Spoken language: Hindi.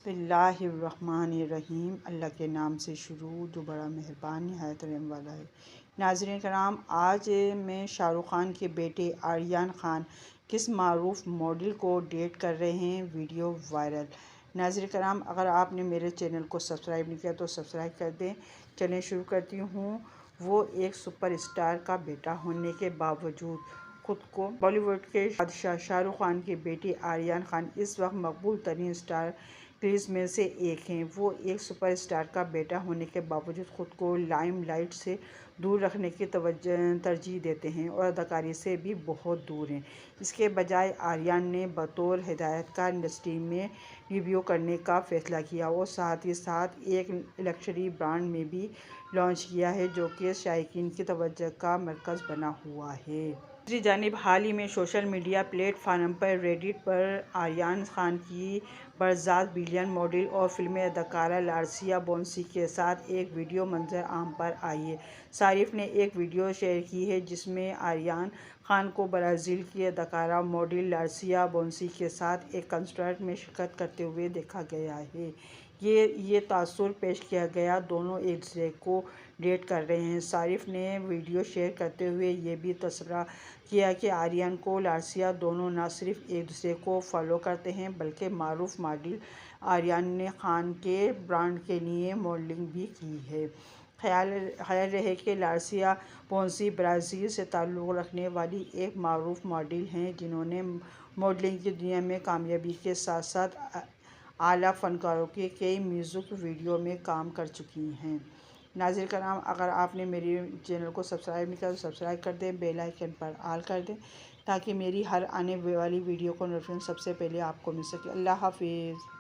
बिस्मिल्लाहिर्रहमानिर्रहीम। अल्लाह के नाम से शुरू जो बड़ा मेहरबान निहायत रहम वाला है। नाज़रीन कराम, आज मैं शाहरुख खान के बेटे आर्यन खान किस मारूफ मॉडल को डेट कर रहे हैं, वीडियो वायरल। नाज़रीन कराम, अगर आपने मेरे चैनल को सब्सक्राइब नहीं किया तो सब्सक्राइब कर दें। चलें शुरू करती हूँ। वो एक सुपरस्टार का बेटा होने के बावजूद खुद को बॉलीवुड के बादशाह शाहरुख खान के बेटे आर्यन खान इस वक्त मकबूल तरीन स्टार क्रीज में से एक हैं। वो एक सुपरस्टार का बेटा होने के बावजूद खुद को लाइमलाइट से दूर रखने की तरजीह देते हैं और अदाकारी से भी बहुत दूर हैं। इसके बजाय आर्यन ने बतौर हिदायतकार इंडस्ट्री में डेब्यू करने का फैसला किया और साथ ही साथ एक लग्जरी ब्रांड में भी लॉन्च किया है, जो कि शायकीन की तवज्जो का मरकज़ बना हुआ है। दूसरी जानिब हाल ही में सोशल मीडिया प्लेटफार्म पर रेडिट पर आर्यन खान की बरज़ात बिलियन मॉडल और फिल्मी अदाकारा लार्सिया बोंसी के साथ एक वीडियो मंजर आम पर आई है। सारिफ ने एक वीडियो शेयर की है जिसमें आर्यन खान को ब्राज़ील की अदाकारा मॉडल लार्सिया बोंसी के साथ एक कंसर्ट में शिरकत करते हुए देखा गया है। ये तासुर पेश किया गया दोनों एक दूसरे को डेट कर रहे हैं। सारिफ ने वीडियो शेयर करते हुए ये भी तस्करा किया कि आर्यन को लार्सिया दोनों न सिर्फ एक दूसरे को फॉलो करते हैं बल्कि मारूफ मॉडल आर्यन ने खान के ब्रांड के लिए मॉडलिंग भी की है। ख्याल रहे कि लार्सिया बोंसी ब्राज़ील से ताल्लुक़ रखने वाली एक मारूफ मॉडल हैं जिन्होंने मॉडलिंग की दुनिया में कामयाबी के साथ साथ आला फ़नकारों के कई म्यूज़िक वीडियो में काम कर चुकी हैं। नाज़रीन कराम, अगर आपने मेरे चैनल को सब्सक्राइब नहीं किया तो सब्सक्राइब कर दें, बेल आइकन पर ऑल कर दें ताकि मेरी हर आने वाली वीडियो को नोटिफिकेशन सबसे पहले आपको मिल सके। अल्लाह हाफ़िज़।